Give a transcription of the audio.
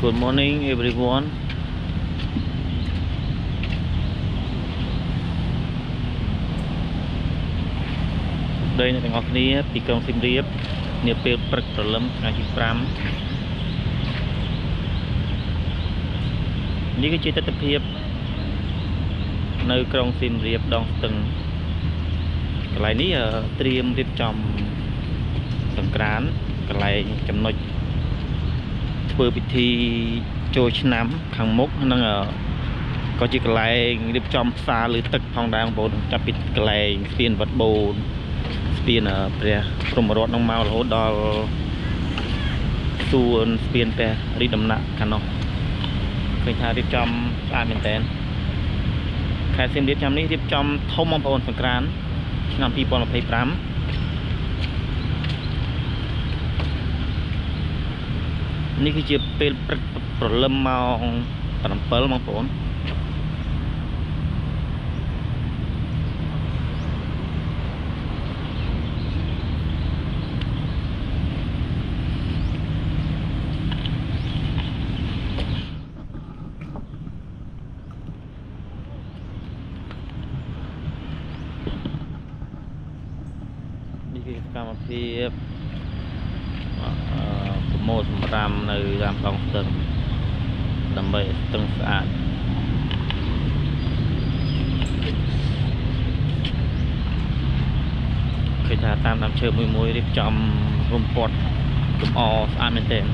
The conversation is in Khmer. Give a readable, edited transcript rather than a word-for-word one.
Good morning everyone đây là ngọc niaពីក្រុងសៀមរាបនាពេលព្រឹកព្រលឹមថ្ងៃទី5នេះគឺជាទស្សនវិជ្ជានៅក្រុងសៀមរាបដងស្ទឹងកន្លែងនេះត្រៀមរៀបចំសង្ក្រាន្តកន្លែងចំណុចធ្វើពិធីចូលឆ្នាំខាងមុខនឹងក៏ជាកន្លែងរៀបចំផ្សារលើទឹកផងដែរបងប្អូនចាប់ពីកន្លែងស្ពានវត្តបូនស្ពានព្រះព្រហ្មរតនឹងមករហូតដល់សួនស្ពានព្រះរាជដំណាក់ខាងនោះឃើញថារៀបចំស្អាតមែនតើខេត្តសៀមរាបឆ្នាំនេះរៀបចំធំបងប្អូនសង្ក្រាន្តឆ្នាំ2025នេះគឺជាពេលព្រឹកព្រលឹមម៉ោង7បងប្អូននេះគឺសកម្មភាពប្រមូលសម្រាមនៅតាមដងស្ទឹងដើម្បីស្ទឹងស្អាតឃើញថាតាមដើមឈើមួយរៀបចំរំពាត់លម្អស្អាតមែនទែន